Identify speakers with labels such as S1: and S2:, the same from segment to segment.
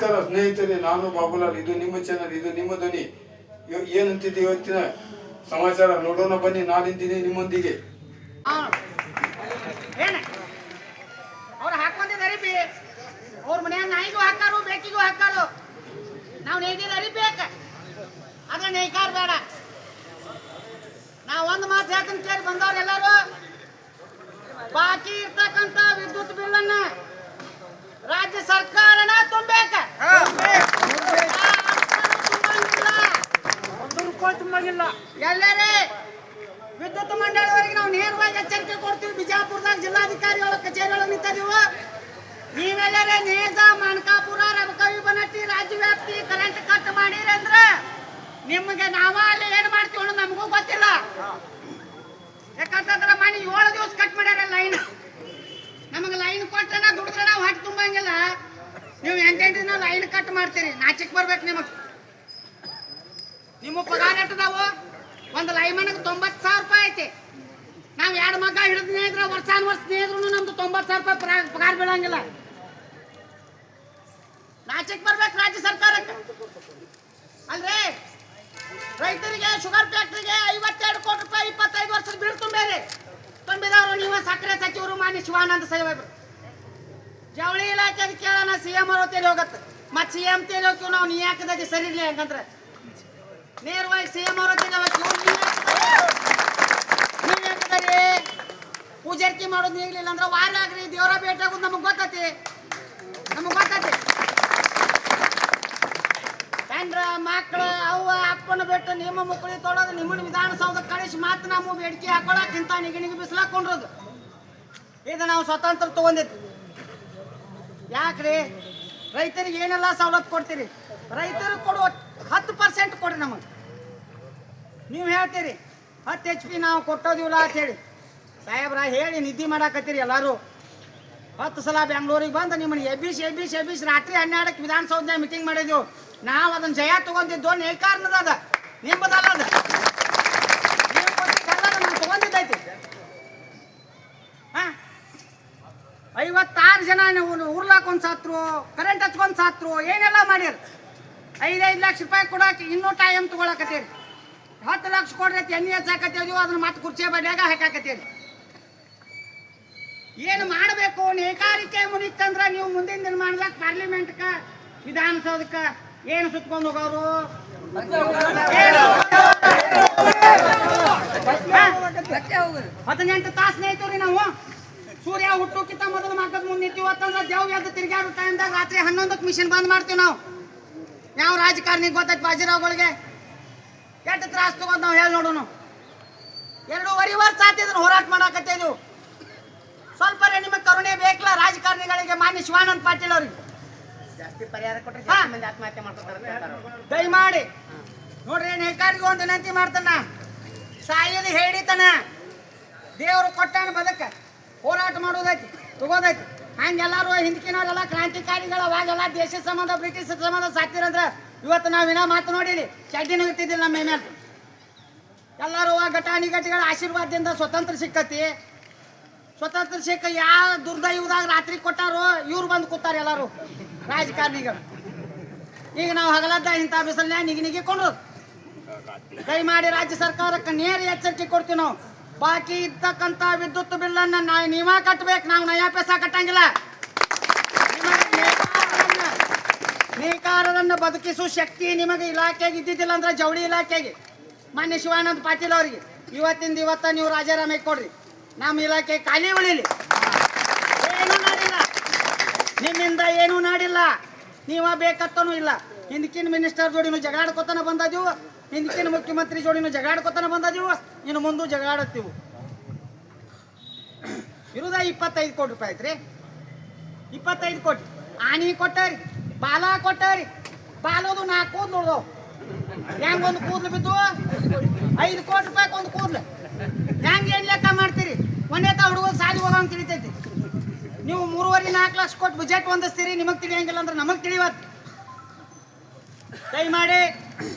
S1: ನಮಸ್ಕಾರ ಸ್ನೇಹಿತರೆ, ನಾನು ಬಾಬುಲಾಲ್. ಇದು ನಿಮ್ಮ ಚಾನಲ್, ಇದು ನಿಮ್ಮ ಧ್ವನಿ. ಏನಂತಿದೆ ಇವತ್ತಿನ ಸಮಾಚಾರ ನೋಡೋಣ ಬನ್ನಿ. ನಾನಿದ್ದೀನಿ ನಿಮ್ಮೊಂದಿಗೆ.
S2: ಅವ್ರು ಹಾಕೊಂಡಿದ್ದ ಅರಿಬಿ ಅವ್ರ ಮನೆಯ ನಾಯಿಗೂ ಹಾಕಾರು, ಬೇಕಿಗೂ ಹಾಕಾರು. ನಾವು ನೇಯ್ದಿದ ಅರಿಬೇಕ, ಆದ್ರೆ ನೇಯ್ಕಾರ ಬೇಡ. ನಾವು ಒಂದು ಮಾತು ಹೇಳ್ತೀನಿ ಕೇಳಿ ಬಂದವ್ರು ಎಲ್ಲರೂ. ಬಾಕಿ ಇರ್ತಕ್ಕಂಥ ವಿದ್ಯುತ್ ಬಿಲ್ಲನ್ನ ರಾಜ್ಯ ಸರ್ಕಾರನ ತುಂಬಬೇಕ. ತುಂಬಂಗಿಲ್ಲ ಎಲ್ಲರೇ ವಿದ್ಯುತ್ ಮಂಡಳವರೆಗೆ ನಾವು ನೇರವಾಗಿ ಎಚ್ಚರಿಕೆ ಕೊಡ್ತೀವಿ. ಬಿಜಾಪುರದಾಗ ಜಿಲ್ಲಾಧಿಕಾರಿ ಒಳಗೆ ಕಚೇರಿ ಒಳಗೆ ನಿಂತಿದ್ದೀವಿ. ನೀವೆಲ್ಲರೇ ನೇಜ, ಮಾನಕಾಪುರ, ರಬಕವಿ, ಬನಟ್ಟಿ ರಾಜ್ಯ ವ್ಯಾಪ್ತಿ ಕರೆಂಟ್ ಕಟ್ ಮಾಡಿರಿ ಅಂದ್ರೆ ನಿಮಗೆ ನಾವ ಅಲ್ಲಿ ಏನ್ ಮಾಡ್ತೀವಿ ಅನ್ನೋದು ನಮಗೂ ಗೊತ್ತಿಲ್ಲ. ಯಾಕಂತಂದ್ರೆ ಮನೆ 7 ದಿವಸ ಕಟ್ ಮಾಡ್ಯಾರ ಲೈನ್. ನಮಗೆ ಲೈನ್ ಕೊಟ್ರೆ ದುಡಿದ್ರೆ ನಾವು ಹೊಟ್ಟೆ ತುಂಬಂಗಿಲ್ಲ. ನೀವು 8 ದಿನ ಲೈನ್ ಕಟ್ ಮಾಡ್ತೀರಿ, ನಾಚಿಕ್ ಬರ್ಬೇಕು ನಿಮಗೆ. ನಿಮ್ಮ ಪಗಾರ ಎಟ್ಟದಾವು? ಒಂದು ಲೈಮನ್ಗೆ 90,000 ರೂಪಾಯಿ ಐತಿ. ನಾವು 2 ಮಗ ಹಿಡಿದು ನೇಯ್ದ್ರೆ ವರ್ಷ ನೇಯ್ದ್ರು ನಮ್ದು 90,000 ರೂಪಾಯಿ ಪಗಾರ ಬೀಳಂಗಿಲ್ಲ. ನಾಚಿಕ್ ಬರ್ಬೇಕು ರಾಜ್ಯ ಸರ್ಕಾರಕ್ಕೆ. ಅಲ್ರಿ ರೈತರಿಗೆ, ಶುಗರ್ ಫ್ಯಾಕ್ಟ್ರಿಗೆ 52 ಕೋಟಿ ರೂಪಾಯಿ 25 ವರ್ಷದ ಬೀಳು ತುಂಬೇರಿ. ತುಂಬಿದವರು ನೀವು ಸಕ್ಕರೆ ಸಚಿವರು ಮಾನ್ಯ ಶಿವಾನಂದ ಸಾಹೇಬ್ರು. ಜವಳಿ ಇಲಾಖೆ ಕೇಳೋಣ, CM ಅವರು ತೇಲಿ ಹೋಗತ್ತೆ. ಮತ್ತೆ CM ತೇಲಿ ಹೋಗ್ತೀವಿ ನಾವು. ನೀ ಯಾಕದ ಸರಿ ಇಲ್ಲ ಯಾಕಂದ್ರೆ ನೇರವಾಗಿ CM ಅವರು ತೇಲಿ ನೀವು ಯಾಕದ್ರಿ ಪೂಜಾರಿಕೆ ಮಾಡೋದು ನೀಗ್ಲಿಲ್ಲ ಅಂದ್ರೆ ವಾರ ಆಗ್ರಿ ದೇವರ ಭೇಟಿ ಆಗೋದು ನಮಗೆ ಗೊತ್ತೈತಿ. ಹೆಂಡ್ರ ಮಕ್ಕಳು ಅವ್ವ ಅಪ್ಪನ ಬಿಟ್ಟು ನಿಮ್ಮ ಮಕ್ಕಳಿಗೆ ತೊಳೋದು, ನಿಮ್ಮನ್ನ ವಿಧಾನಸೌಧ ಕಳಿಸಿ ಮಾತು ನಾವು ಬೇಡಿಕೆ ಹಾಕೊಳಕ್ ಇಂಥ ನಿಗಿಣಿಗೆ ಬಿಸಿಲಾಕೊಂಡ್ರದು. ಇದು ನಾವು ಸ್ವತಂತ್ರ ತಗೊಂಡಿದ್ದು. ಯಾಕ್ರಿ ರೈತರಿಗೆ ಏನೆಲ್ಲ ಸವಲತ್ತು ಕೊಡ್ತೀರಿ? ರೈತರಿಗೆ ಕೊಡುವ 10% ಕೊಡ್ರಿ ನಮಗೆ. ನೀವು ಹೇಳ್ತೀರಿ 10 HP ನಾವು ಕೊಟ್ಟೋದಿಲ್ಲ ಅಂತ ಹೇಳಿ. ಸಾಹೇಬ್ರ ಹೇಳಿ ನಿದ್ದೆ ಮಾಡಾಕತ್ತೀರಿ ಎಲ್ಲರೂ. 10 ಸಲ ಬೆಂಗಳೂರಿಗೆ ಬಂದು ನಿಮ್ಮನ್ನು ಎಬ್ಬಿಸಿ ರಾತ್ರಿ 12ಕ್ಕೆ ವಿಧಾನಸೌಧದಾಗ ಮೀಟಿಂಗ್ ಮಾಡಿದೆವು. ನಾವು ಅದನ್ನು ಜಯ ತಗೊಂಡಿದ್ದು ನೇಕಾರನದ, ಅದ ನಿಂಬದಲ್ಲ. ಅದು ನೀವು ಕೊಟ್ಟಿದ್ದಲ್ಲ, ನಾವು ತಗೊಂಡಿದ್ದೈತಿ. 56 ಜನ ಉರ್ಲಾಕ್ ಒಂದು ಸತ್ರು, ಕರೆಂಟ್ ಹಚ್ಕೊಂಡು ಸತ್ರು, ಏನೆಲ್ಲ ಮಾಡ್ಯಾರ. 5 ಲಕ್ಷ ರೂಪಾಯಿ ಕೊಡೋಕೆ ಇನ್ನೂ ಟೈಮ್ ತಗೊಳಕತ್ತೀರಿ. 10 ಲಕ್ಷ ಕೊಡ್ರಿ ಎಣ್ಣೆ ಹಚ್ಚಾಕತ್ತೀವಿ, ಅದನ್ನ ಮತ್ತೆ ಕುರ್ಚಿ ಬಡ್ಯಾಗ ಹಾಕಾಕತ್ತೀರಿ. ಏನು ಮಾಡಬೇಕು? ನೇಕಾರಿಕೆ ಮುನಿತಂದ್ರೆ ನೀವು ಮುಂದಿನ ದಿನ ಮಾಡ್ಲಕ್ಕೆ ಪಾರ್ಲಿಮೆಂಟ್ಗೆ, ವಿಧಾನಸೌಧಕ್ಕೆ ಏನು ಸುತ್ಕೊಂಡು ಹೋಗೋರು? 18 ತಾಸು ನೇಯ್ತೀವ್ರಿ ನಾವು. ಸೂರ್ಯ ಹುಟ್ಟೋಕ್ಕಿಂತ ಮೊದಲು ಮಕ್ಕದ ಮುಂದೆ ನಿಂತೀವಿ ಅಂತಂದ್ರೆ ದೇವ್ ಎದ್ದು ತಿರ್ಗಾಡೋ ಟೈಮ್ದಾಗ ರಾತ್ರಿ 11ಕ್ಕೆ ಮಿಷನ್ ಬಂದ್ ಮಾಡ್ತೀವಿ ನಾವು. ಯಾವ ರಾಜಕಾರಣಿಗೆ ಗೊತ್ತೈತಿ ಬಾಜಿರಾವ್ಗಳಿಗೆ ಎಷ್ಟು ತ್ರಾಸ ತಗೊಂಡು ನಾವು ಹೇಳಿ ನೋಡೋಣ. 2.5 ವರ್ಷ ಆತಿದ್ರು ಹೋರಾಟ ಮಾಡಾಕತ್ತಿದ್ವು. ಸ್ವಲ್ಪ ನಿಮಗೆ ಕರುಣೆ ಬೇಕಲ್ಲ ರಾಜಕಾರಣಿಗಳಿಗೆ. ಮಾನ್ಯ ಶಿವಾನಂದ ಪಾಟೀಲ್ ಅವ್ರಿಗೆ
S3: ಜಾಸ್ತಿ ಪರಿಹಾರ ಕೊಟ್ಟರೆ ಆತ್ಮಹತ್ಯೆ ಮಾಡ್ತಾರೆ.
S2: ದಯಮಾಡಿ ನೋಡ್ರಿ, ನೇಕಾರಿಗೆ ಒಂದು ವಿನಂತಿ ಮಾಡ್ತಾನ, ಸಾಯಲಿ ಹೇಳಿತಾನ. ದೇವರು ಕೊಟ್ಟಾನ ಬದಕ ಹೋರಾಟ ಮಾಡೋದೈತಿ, ತಗೋದೈತಿ. ಹಂಗೆಲ್ಲರೂ ಹಿಂದಕಿನವರೆಲ್ಲ ಕ್ರಾಂತಿಕಾರಿಗಳು ಅವಾಗೆಲ್ಲ ದೇಶದ ಸಂಬಂಧ ಬ್ರಿಟಿಷ್ ಸಂಬಂಧ ಸಾಕ್ತಿರಂದ್ರೆ ಇವತ್ತು ನಾವಿನ ಮಾತು ನೋಡಿರಿ ಚಡ್ಡಿನ ಇರ್ತಿದ್ದಿಲ್ಲ ನಮ್ಮ ಮೇಲೆ. ಎಲ್ಲರೂ ಘಟಾನಿಘಟಿಗಳ ಆಶೀರ್ವಾದದಿಂದ ಸ್ವತಂತ್ರ ಸಿಕ್ಕತಿ. ಸ್ವತಂತ್ರ ಸಿಕ್ಕ ಯಾವ ದುರ್ದೈವದಾಗ ರಾತ್ರಿ ಕೊಟ್ಟಾರೋ ಇವ್ರು ಬಂದು ಕೂತಾರೆ ಎಲ್ಲರೂ ರಾಜಕಾರಣಿಗಳು. ಈಗ ನಾವು ಹಗಲದ್ದ ಇಂಥ ಬಿಸಿಲನ್ಯಾಗ ನಿಗಿಕೊಂಡು ದಯಮಾಡಿ ರಾಜ್ಯ ಸರ್ಕಾರಕ್ಕೆ ನೇರ ಎಚ್ಚರಿಕೆ ಕೊಡ್ತೀವಿ ನಾವು. ಬಾಕಿ ಇರ್ತಕ್ಕಂಥ ವಿದ್ಯುತ್ ಬಿಲ್ಲನ್ನು ನೀವ ಕಟ್ಟಬೇಕು, ನಾವು ನಯಾ ಪೈಸಾ ಕಟ್ಟಂಗಿಲ್ಲ. ನೇಕಾರರನ್ನು ಬದುಕಿಸುವ ಶಕ್ತಿ ನಿಮಗೆ ಇಲಾಖೆಗೆ ಇದ್ದಿದ್ದಿಲ್ಲ ಅಂದ್ರೆ ಜವಳಿ ಇಲಾಖೆಗೆ, ಮಾನ್ಯ ಶಿವಾನಂದ ಪಾಟೀಲ್ ಅವರಿಗೆ ಇವತ್ತಿಂದ ಇವತ್ತ ನೀವು ರಾಜೀನಾಮೆ ಕೊಡ್ರಿ. ನಮ್ಮ ಇಲಾಖೆ ಖಾಲಿ ಉಳಿಲಿ. ಏನೂ ನಾಡಿಲ್ಲ ನಿಮ್ಮಿಂದ, ಏನೂ ನಾಡಿಲ್ಲ. ನೀವ ಬೇಕತ್ತನೂ ಇಲ್ಲ. ಹಿಂದಕಿನ ಮಿನಿಸ್ಟರ್ ಜೋಡಿನೂ ಜಗಳಾಡ್ಕೊತಾನ ಬಂದದೀವು, ಹಿಂದಕಿನ ಮುಖ್ಯಮಂತ್ರಿ ಜೋಡಿನೂ ಜಗಳಾಡ್ಕೊತಾನ ಬಂದದೀವು, ಇನ್ನು ಮುಂದೂ ಜಗಳಾಡತ್ತೀವಿ. ಇರುದ 25 ಕೋಟಿ ರೂಪಾಯಿ ಐತ್ರಿ. 25 ಕೋಟಿ ಆನಿ ಕೊಟ್ಟಾರಿ, ಬಾಲ ಕೊಟ್ಟಾರಿ. ಬಾಲೋದು 4 ಕೂದ್ಲು ನೋಡ್ದವು. ಹೆಂಗೊಂದು ಕೂದ್ಲು ಬಿದ್ದು 5 ಕೋಟಿ ರೂಪಾಯಿ ಒಂದು ಕೂದ್ಲು. ಹೆಂಗೆ ಏನು ಲೆಕ್ಕ ಮಾಡ್ತೀರಿ? ಒಂದೇ ಹುಡುಗ ಸಾಲಿ ಹೋಗೋಂಗೆ ತಿಳಿತೈತಿ. ನೀವು 3.5-4 ಲಕ್ಷ ಕೊಟ್ಟು ಬಜೆಟ್ ಹೊಂದಿಸ್ತೀರಿ, ನಿಮಗೆ ತಿಳಿಯಂಗಿಲ್ಲ ಅಂದ್ರೆ ನಮಗೆ ತಿಳಿವತ್ತು. ದಯಮಾಡಿ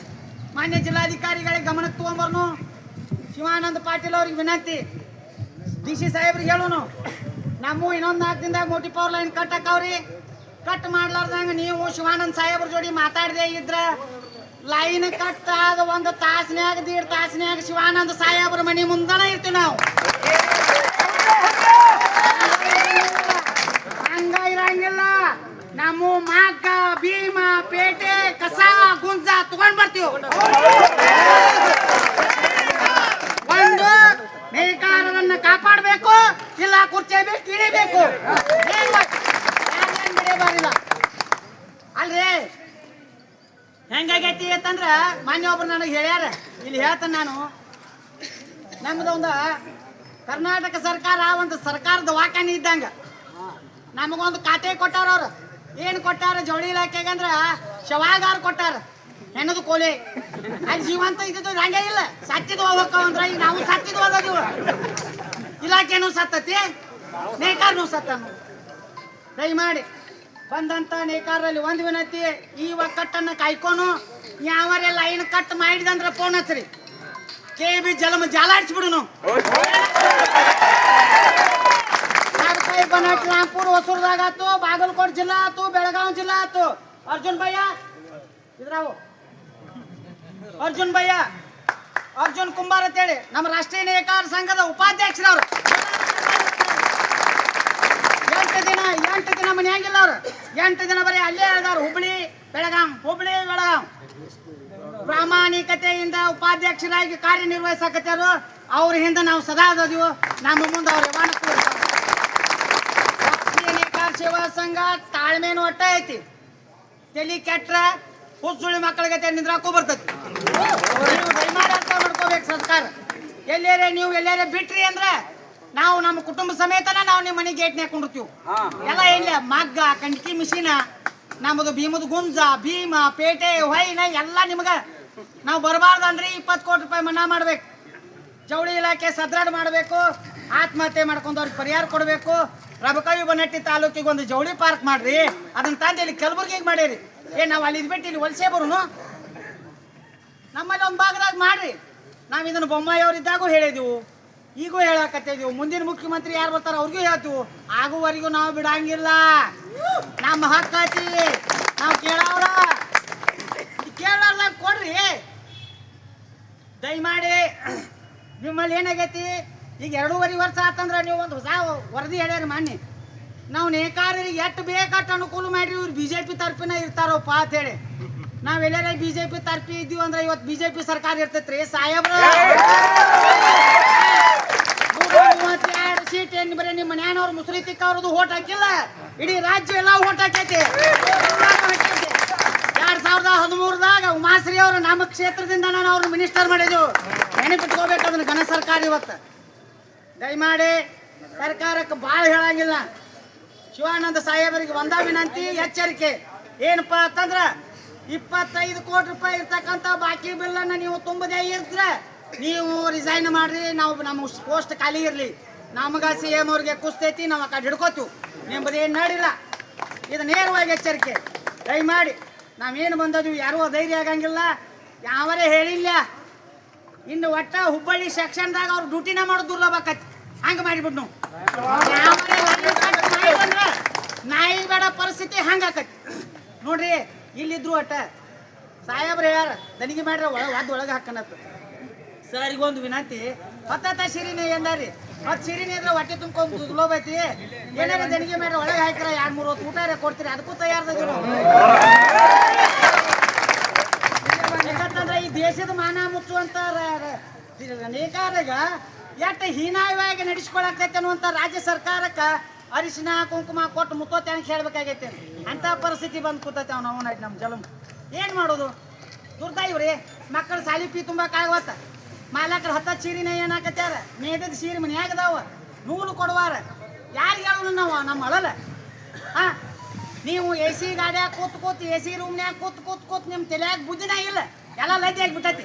S2: ಮಾನ್ಯ ಜಿಲ್ಲಾಧಿಕಾರಿಗಳಿಗೆ ಗಮನಕ್ಕೆ ತಗೊಂಬರ್ನು. ಶಿವಾನಂದ ಪಾಟೀಲ್ ಅವ್ರಿಗೆ ವಿನಂತಿ, DC ಸಾಹೇಬ್ರಿಗೆ ಹೇಳೋನು, ನಮ್ಮ ಇನ್ನೊಂದು 4 ದಿನದಾಗ ಮೋಟಿ ಪವರ್ ಲೈನ್ ಕಟ್ ಹಾಕವ್ರಿ. ಕಟ್ ಮಾಡ್ಲಾರ್ದಂಗ ನೀವು ಶಿವಾನಂದ ಸಾಹೇಬ್ರ ಜೋಡಿ ಮಾತಾಡದೆ ಇದ್ರ ಲೈನ್ ಕಟ್ ಆದ ಒಂದು ತಾಸ್ನ್ಯಾಗ 1.5 ತಾಸ್ನ್ಯಾಗ ಶಿವಾನಂದ ಸಾಹೇಬ್ರ ಮನಿ ಮುಂದನ ಇರ್ತೀವಿ ನಾವು. ಹಂಗ ಇರಂಗಿಲ್ಲ. ನಮ್ಮ ಮಾಕ ಭೀಮ ಪೇಟೆ ಕಸ ಗುಂಜ ತಗೊಂಡ್ ಬರ್ತೀವಿ. ಒಂದು ನೇಕಾರರನ್ನ ಕಾಪಾಡಬೇಕು, ಇಲ್ಲ ಕುರ್ಚಿ ಬೇಕು ಇಳಿಬೇಕು. ಬಾರಿಲ್ಲ ಅಲ್ರಿ ಹೆಂಗಾಗೈತಿ ಅಂತಂದ್ರ ಮಾನ್ಯ ಒಬ್ರು ನನಗೆ ಹೇಳ್ಯಾರ, ಇಲ್ಲಿ ಹೇಳ್ತಾನೆ ನಾನು. ನಮ್ದೊಂದು ಕರ್ನಾಟಕ ಸರ್ಕಾರ ಒಂದು ಸರ್ಕಾರದ ವಾಕಣಿ ಇದ್ದಂಗ ನಮಗೊಂದು ಖಾತೆ ಕೊಟ್ಟಾರ. ಅವ್ರು ಏನು ಕೊಟ್ಟಾರ ಜವಳಿ ಇಲಾಖೆಗೆ ಅಂದ್ರ ಶವಾಗಾರ ಕೊಟ್ಟಾರ. ಹೆಣ್ಣದು ಕೋಲೆ ಅಲ್ಲಿ ಜೀವಂತ ಇದ್ದು ಹಂಗೆ ಇಲ್ಲ, ಸತ್ತಿದ್ವು ಹೋಗ್ತಾವಂದ್ರ ಈಗ ನಾವು ಸತ್ತಿದ್ವು ಅದೀವ. ಇಲಾಖೆನೂ ಸತ್ತತಿ, ನೇಕಾರನೂ ಸತ್ತಾನು. ದಯಮಾಡಿ ಬಂದಂತ ನೇಕಾರರಲ್ಲಿ ಒಂದು ವಿನಂತಿ, ಈ ಒಕ್ಕಟ್ಟನ್ನು ಕಾಯ್ಕೊನು. ಯಾವರೇ ಲೈನ್ ಕಟ್ ಮಾಡಿದಂದ್ರೆ ಫೋನ್ ಹಚ್ಚ್ರಿ, KB ಜಲಮ ಜಾಲಾಡಿಸ್ಬಿಡುನು. ಬನಟ್ ರಾಂಪುರ ಹೊಸೂರ್ದಾಗ ಆತು, ಬಾಗಲಕೋಟೆ ಜಿಲ್ಲಾ ಆತು, ಬೆಳಗಾವಿ ಜಿಲ್ಲಾ ಆತು. ಅರ್ಜುನ್ ಭಯ್ಯ ಇದ್ರಾವು ಅರ್ಜುನ್ ಕುಂಬಾರ್ ಅಂತೇಳಿ ನಮ್ಮ ರಾಷ್ಟ್ರೀಯ ನೇಕಾರ ಸಂಘದ ಉಪಾಧ್ಯಕ್ಷರವ್ರು. 8 ದಿನ ಮನೆಯಾಗಿಲ್ಲ ಅವ್ರು. 8 ದಿನ ಬರೀ ಅಲ್ಲೇ ಹೇಳ್ದವ್ರು, ಹುಬ್ಳಿ ಬೆಳಗಾಂ ಪ್ರಾಮಾಣಿಕತೆಯಿಂದ ಉಪಾಧ್ಯಕ್ಷರಾಗಿ ಕಾರ್ಯನಿರ್ವಹಿಸಕತ್ತಾರು. ಅವ್ರ ಹಿಂದೆ ನಾವು ಸದಾ ಅದೀವು. ನಮ್ಮ ಮುಂದೆ ಅವ್ರ ರಾಷ್ಟ್ರೀಯ ನೇಕಾರ ಸೇವಾ ಸಂಘ ತಾಳ್ಮೇನು ಒಟ್ಟ ಐತಿ. ತಲಿ ಕೆಟ್ರ ಹುಸುಳಿ ಮಕ್ಕಳಿಗೆ ನಿಂದ್ರಾಕೂ ಬರ್ತೈತಿ. ನೀವು ದಯಮಾಡಿ ಅರ್ಥ ಮಾಡ್ಕೋಬೇಕು ಸರ್ಕಾರ. ಎಲ್ಲೇರೆ ಬಿಟ್ರಿ ಅಂದ್ರೆ ನಾವು ನಮ್ಮ ಕುಟುಂಬ ಸಮೇತನ ನಾವು ನಿಮ್ಮ ಮನೆ ಗೇಟ್ನ್ಯಾಗ ಕುಂಡಿರ್ತೀವಿ. ಎಲ್ಲ ಏನಿಲ್ಲ ಮಗ್ಗ ಕಂಡ್ಕಿ ಮಿಷಿನ ನಮ್ಮದು ಭೀಮದ ಗುಂಜ ಭೀಮ ಪೇಟೆ ಹೊಯ್ನ ಎಲ್ಲ ನಿಮ್ಗೆ ನಾವು ಬರಬಾರ್ದಂದ್ರೆ 20 ಕೋಟಿ ರೂಪಾಯಿ ಮನ್ನಾ ಮಾಡ್ಬೇಕು. ಜವಳಿ ಇಲಾಖೆ ಸದೃಢ ಮಾಡಬೇಕು. ಆತ್ಮಹತ್ಯೆ ಮಾಡ್ಕೊಂಡವ್ರಿಗೆ ಪರಿಹಾರ ಕೊಡಬೇಕು. ರಬಕವಿ ಬನಟ್ಟಿ ತಾಲೂಕಿಗೆ ಒಂದು ಜವಳಿ ಪಾರ್ಕ್ ಮಾಡ್ರಿ. ಅದನ್ನ ತಂದು ಇಲ್ಲಿ ಕಲಬುರ್ಗಿಗೆ ಮಾಡೀರಿ. ನಾವು ಅಲ್ಲಿ ಇದ್ಬಿಟ್ಟು ಇಲ್ಲಿ ವಲಸೆ ಬರೋನು. ನಮ್ಮಲ್ಲಿ ಒಂದು ಭಾಗದಾಗ ಮಾಡ್ರಿ. ನಾವು ಇದನ್ನು ಬೊಮ್ಮಾಯಿ ಅವರಿದ್ದಾಗೂ ಹೇಳಿದೆವು, ಈಗೂ ಹೇಳಕತ್ತಿದೀವಿ. ಮುಂದಿನ ಮುಖ್ಯಮಂತ್ರಿ ಯಾರು ಬರ್ತಾರ ಅವ್ರಿಗೂ ಹೇಳ್ತೀವಿ. ಆಗುವವರೆಗೂ ನಾವು ಬಿಡಂಗಿಲ್ಲ. ನಮ್ಮ ಹಕ್ಕ ಐತಿ, ನಾವು ಕೇಳೋರ್ದಾಗ ಕೊಡ್ರಿ. ದಯಮಾಡಿ ನಿಮ್ಮಲ್ಲಿ ಏನಾಗೈತಿ, ಈಗ 2.5 ವರ್ಷ ಆತಂದ್ರೆ ನೀವು ಒಂದು ಹೊಸ ವರದಿ ಹೇಳ್ಯಾರ ಮಾನ್ಯ. ನಾವು ನೇಕಾರರಿಗೆ ಎಷ್ಟು ಬೇಕಟ್ಟು ಅನುಕೂಲ ಮಾಡ್ರಿ. ಇವ್ರು BJP ತರ್ಪಿನ ಇರ್ತಾರಪ್ಪ ಅಂತ ಹೇಳಿ. ನಾವೆಲ್ಲರೇ BJP ತರ್ಪಿ ಇದ್ದೀವಿ ಅಂದ್ರೆ ಇವತ್ತು BJP ಸರ್ಕಾರ ಇರ್ತೈತ್ರಿ ಸಾಹೇಬ್ರ. 32 ಸೀಟ್ ಏನ್ ಬರೀ ನಿಮ್ಮ ಮನ್ಯಾನವ್ರು ಮುಸ್ರಿ ತಿಕ್ಕ ಅವ್ರದ್ದು ಓಟ್ ಹಾಕಿಲ್ಲ, ಇಡೀ ರಾಜ್ಯ ಎಲ್ಲ ಓಟ್ ಹಾಕೈತಿ. 2013ದಾಗ ಉಮಾಶ್ರೀ ಅವರು ನಮ್ಮ ಕ್ಷೇತ್ರದಿಂದ ನಾನು ಅವ್ರನ್ನ ಮಿನಿಸ್ಟರ್ ಮಾಡಿದ್ವು. ನೆನಪಿಟ್ಕೋಬೇಕು ಅದನ್ನ ಘನ ಸರ್ಕಾರ ಇವತ್ತು. ದಯಮಾಡಿ ಸರ್ಕಾರಕ್ಕೆ ಭಾಳ ಹೇಳಂಗಿಲ್ಲ. ಶಿವಾನಂದ ಸಾಹೇಬರಿಗೆ ಒಂದ ವಿನಂತಿ, ಎಚ್ಚರಿಕೆ ಏನಪ್ಪಾ ಅಂತಂದ್ರ 25 ಕೋಟಿ ರೂಪಾಯಿ ಇರ್ತಕ್ಕಂಥ ಬಾಕಿ ಬಿಲ್ಲನ್ನು ನೀವು ತುಂಬದೇ ಇದ್ರೆ ನೀವು ರಿಸೈನ್ ಮಾಡ್ರಿ. ನಾವು ನಮ್ಮ ಪೋಸ್ಟ್ ಖಾಲಿ ಇರಲಿ. ನಮಗೆ CM ಅವ್ರಿಗೆ ಕುಸ್ತೈತಿ, ನಾವು ಆ ಕಡೆ ಹಿಡ್ಕೋತೀವಿ. ನಿಮ್ಮದೇನು ನಡಿಲ್ಲ. ಇದು ನೇರವಾಗಿ ಎಚ್ಚರಿಕೆ. ದಯಮಾಡಿ ನಾವೇನು ಬಂದದ್ವಿ ಯಾರೂ ಧೈರ್ಯ ಆಗಂಗಿಲ್ಲ. ಯಾವರೇ ಹೇಳಿಲ್ಲ. ಇನ್ನು ಒಟ್ಟ ಹುಬ್ಬಳ್ಳಿ ಸೆಕ್ಷನ್ದಾಗ ಅವ್ರು ಡ್ಯೂಟಿನ ಮಾಡೋದು ದುರ್ಲಭಕತಿ. ಹಂಗೆ ಮಾಡಿಬಿಟ್ಟು ನಾಯಿ ಬೇಡ ಪರಿಸ್ಥಿತಿ ಹಂಗಾಕತಿ ನೋಡ್ರಿ. ಇಲ್ಲಿದ್ರು ಒಟ್ಟ ಸಾಹೇಬ್ರ ಯಾರ ದನಿಗೆ ಮಾಡ್ರ ಒಳಗೆ ಹಾಕನತ್ತ. ಸರಿಗೊಂದು ವಿನಂತಿ, ಹೊತ್ತ ಸಿರಿನೇ ಎಂದಾರಿ. ಮತ್ತು ಸಿರಿನಿ ಇದ್ರೆ ಹೊಟ್ಟೆ ತುಂಬ್ಕೊಂಡು ದುರ್ಲಭ ಐತಿ. ಏನಾರ ದನಿಗೆ ಮಾಡ್ರ ಒಳಗೆ ಹಾಕಿರ 2-3 ಹೊತ್ತು ಊಟ ಕೊಡ್ತೀರಿ. ಅದಕ್ಕೂ ತಯಾರದೀವಿ ನಾವು. ಯಾಕಂತಂದ್ರೆ ಈ ದೇಶದ ಮಾನ ಮುಚ್ಚುವಂತ ನೇಕಾರಗ ಎಷ್ಟು ಹೀನಾಯವಾಗಿ ನಡೆಸ್ಕೊಳಕೈತೆ ಅನ್ನುವಂಥ ರಾಜ್ಯ ಸರ್ಕಾರಕ್ಕೆ ಅರಿಶಿನ ಕುಂಕುಮ ಕೊಟ್ಟು ಮುತ್ತೋತೆ ಅಂತ ಹೇಳ್ಬೇಕಾಗೈತೆ. ಅಂಥ ಪರಿಸ್ಥಿತಿ ಬಂದು ಕೂತೈತೆ ನಾವು ನಮ್ಮ ಜಲಮ್. ಏನು ಮಾಡೋದು? ದುರ್ದಾಯಿವ್ರಿ. ಮಕ್ಕಳು ಸಾಲಿ ಫೀ ತುಂಬಕ್ಕಾಗವತ್ತ. ಮಾಲಕರು 10 ಸೀರಿನ ಏನಾಕತ್ಯಾರ, ಮೇದದ ಸೀರೆ ಮನ್ಯಾಗದಾವ, ನೂಲು ಕೊಡುವಾರ. ಯಾರಿಗೆ ಹೇಳೋನು ನಾವು? ನಮ್ಮ ಅಳಲ್ಲ. ನೀವು AC ಗಾಡಿಯಾಗ ಕೂತ್ AC ರೂಮ್ನ್ಯಾಗ ಕೂತ್ ನಿಮ್ಮ ತಲೆಯಾಗ ಬುದ್ಧಿನ ಇಲ್ಲ, ಎಲ್ಲ ಲದ್ದಿ ಆಗಿಬಿಟ್ಟೈತಿ.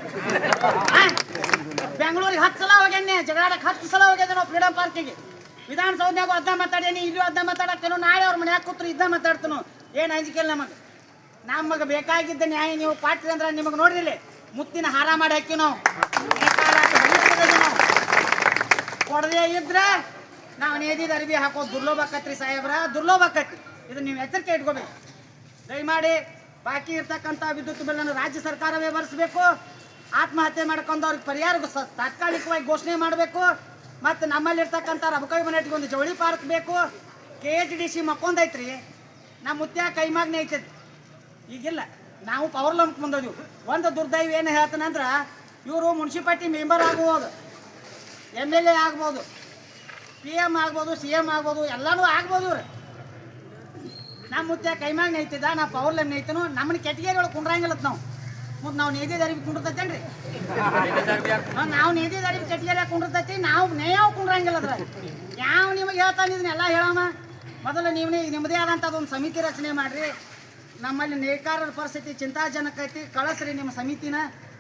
S2: ಬೆಂಗಳೂರಿಗೆ 10 ಸಲ ಹೋಗ್ಯಾನೆ, ಜಗಳಾಡಕ್ಕೆ 10 ಸಲ ಹೋಗ್ಯದ ನಾವು ಫ್ರೀಡಮ್ ಪಾರ್ಕಿಗೆ. ವಿಧಾನಸೌಧನಾಗ ಅದ್ದ ಮಾತಾಡೇನಿ, ಇಲ್ಲೂ ಅದ್ದ ಮಾತಾಡತ್ತೇನೋ. ನಾಳೆ ಅವ್ರ ಮನ್ಯಾಗ ಕೂತ್ರು ಇದ್ದ ಮಾತಾಡ್ತೇನೋ. ಏನು ಅಂಜಿಕೆಲ್ಲ ನಮಗೆ ಬೇಕಾಗಿದ್ದ ನ್ಯಾಯ ನೀವು ಕೊಟ್ರಿ ಅಂದ್ರೆ ನಿಮಗೆ ನೋಡ್ರಿ ಮುತ್ತಿನ ಹಾರ ಮಾಡಿ ಹಾಕಿ ನಾವು ಕೊಡದೇ ಇದ್ರೆ ನಾವು ನೇದಿದ ಅರಿವಿ ಹಾಕೋದು ದುರ್ಲಭ ಆಕತ್ರಿ ಸಾಹೇಬ್ರ, ದುರ್ಲಭ ಆಕತಿ. ಇದನ್ನ ನೀವು ಎಚ್ಚರಿಕೆ ಇಟ್ಕೋಬೇಕು. ದಯಮಾಡಿ ಬಾಕಿ ಇರ್ತಕ್ಕಂಥ ವಿದ್ಯುತ್ ಬಿಲ್ಲನ್ನು ರಾಜ್ಯ ಸರ್ಕಾರವೇ ಭರಿಸಬೇಕು. ಆತ್ಮಹತ್ಯೆ ಮಾಡ್ಕೊಂಡವ್ರಿಗೆ ಪರಿಹಾರ ತಾತ್ಕಾಲಿಕವಾಗಿ ಘೋಷಣೆ ಮಾಡಬೇಕು. ಮತ್ತು ನಮ್ಮಲ್ಲಿರ್ತಕ್ಕಂಥ ರಬಕವಿ ಮನೆಟಿಗೆ ಒಂದು ಜವಳಿ ಪಾರ್ಕ್ ಬೇಕು. KHDC ಮಕ್ಕೊಂದೈತ್ರಿ, ನಮ್ಮ ಮುತ್ಯ ಕೈಮಾಗ್ನೇ ಐತೈತಿ. ಈಗಿಲ್ಲ, ನಾವು ಪವರ್ ಲಂಪ್ ಮುಂದೋದಿವು. ಒಂದು ದುರ್ದೈವ ಏನು ಹೇಳ್ತಾನಂದ್ರೆ ಇವರು ಮುನ್ಸಿಪಾಲ್ಟಿ ಮೆಂಬರ್ ಆಗ್ಬೋದು, MLA ಆಗ್ಬೋದು, PM ಆಗ್ಬೋದು, CM ಆಗ್ಬೋದು, ಎಲ್ಲನೂ ಆಗ್ಬೋದು. ಇವ್ರು ನಮ್ಮ ಮುತ್ಯ ಕೈಮಾಗ್ನೇ ಐತಿದ, ನಾವು ಪವರ್ ಲಂಪ್ ಐತನು. ನಮ್ಮನ್ನ ಕೆಟಗರಿ ಒಳಗೆ ಕುಂಡ್ರಂಗಿಲ್ಲತ್ ನಾವು. ಮತ್ತು ನಾವು ನೇದಿ ದಾರಿ ಕುಂಡಿರ್ತೈತೇನ್ರಿ? ನಾವು ನೇದಿ ದಾರಿ ಕೆಟಗರಿಯಾಗಿ ಕುಂಡಿರ್ತೈತಿ. ನಾವು ನೇಯಾವ್ ಕುಂಡ್ರಂಗಿಲ್ಲ ಅದ್ರ. ಯಾವ ನಿಮಗೆ ಹೇಳ್ತಾನೆ ಇದನ್ನೆಲ್ಲ ಹೇಳಮ್ಮ. ಮೊದಲು ನೀವು ನಿಮ್ಮದೇ ಆದಂಥದ್ದೊಂದು ಸಮಿತಿ ರಚನೆ ಮಾಡಿರಿ. ನಮ್ಮಲ್ಲಿ ನೇಕಾರರ ಪರಿಸ್ಥಿತಿ ಚಿಂತಾಜನಕ ಐತಿ. ಕಳಿಸ್ರಿ ನಿಮ್ಮ ಸಮಿತಿನ,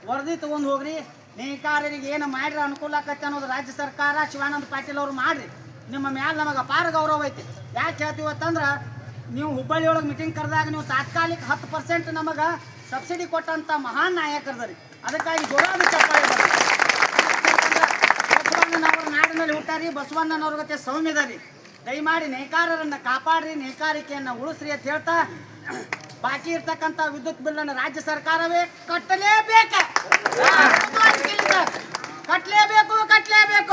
S2: ವರದಿ ತೊಗೊಂಡು ಹೋಗ್ರಿ. ನೇಕಾರರಿಗೆ ಏನು ಮಾಡಿರ ಅನುಕೂಲ ಆಕೈತೆ ಅನ್ನೋದು ರಾಜ್ಯ ಸರ್ಕಾರ ಶಿವಾನಂದ ಪಾಟೀಲ್ ಅವರು ಮಾಡಿರಿ. ನಿಮ್ಮ ಮ್ಯಾಲೆ ನಮಗೆ ಅಪಾರ ಗೌರವ ಐತಿ. ಯಾಕೆ ಹೇಳ್ತೀವಿ ಅಂತಂದ್ರೆ ನೀವು ಹುಬ್ಬಳ್ಳಿ ಒಳಗೆ ಮೀಟಿಂಗ್ ಕರೆದಾಗ ನೀವು ತಾತ್ಕಾಲಿಕ 10% ನಮಗೆ ಸಬ್ಸಿಡಿ ಕೊಟ್ಟಂಥ ಮಹಾನ್ ನಾಯಕರದರಿ. ಅದಕ್ಕಾಗಿ ಜೋರಾದ ಚಪ್ಪಾಳೆ ಬರ್ತದೆ. ಬಸವಣ್ಣನವ್ರ ನಾಡಿನಲ್ಲಿ ಹುಟ್ಟಾರಿ, ಬಸವಣ್ಣನವ್ರ ಗತೆ ಸೌಮ್ಯದರಿ. ದಯಮಾಡಿ ನೇಕಾರರನ್ನು ಕಾಪಾಡ್ರಿ, ನೇಕಾರಿಕೆಯನ್ನು ಉಳಿಸ್ರಿ ಅಂತ ಹೇಳ್ತಾ, ಬಾಕಿ ಇರ್ತಕ್ಕಂಥ ವಿದ್ಯುತ್ ಬಿಲ್ಲನ್ನು ರಾಜ್ಯ ಸರ್ಕಾರವೇ ಕಟ್ಟಲೇಬೇಕು. ಕಟ್ಟಲೇಬೇಕು.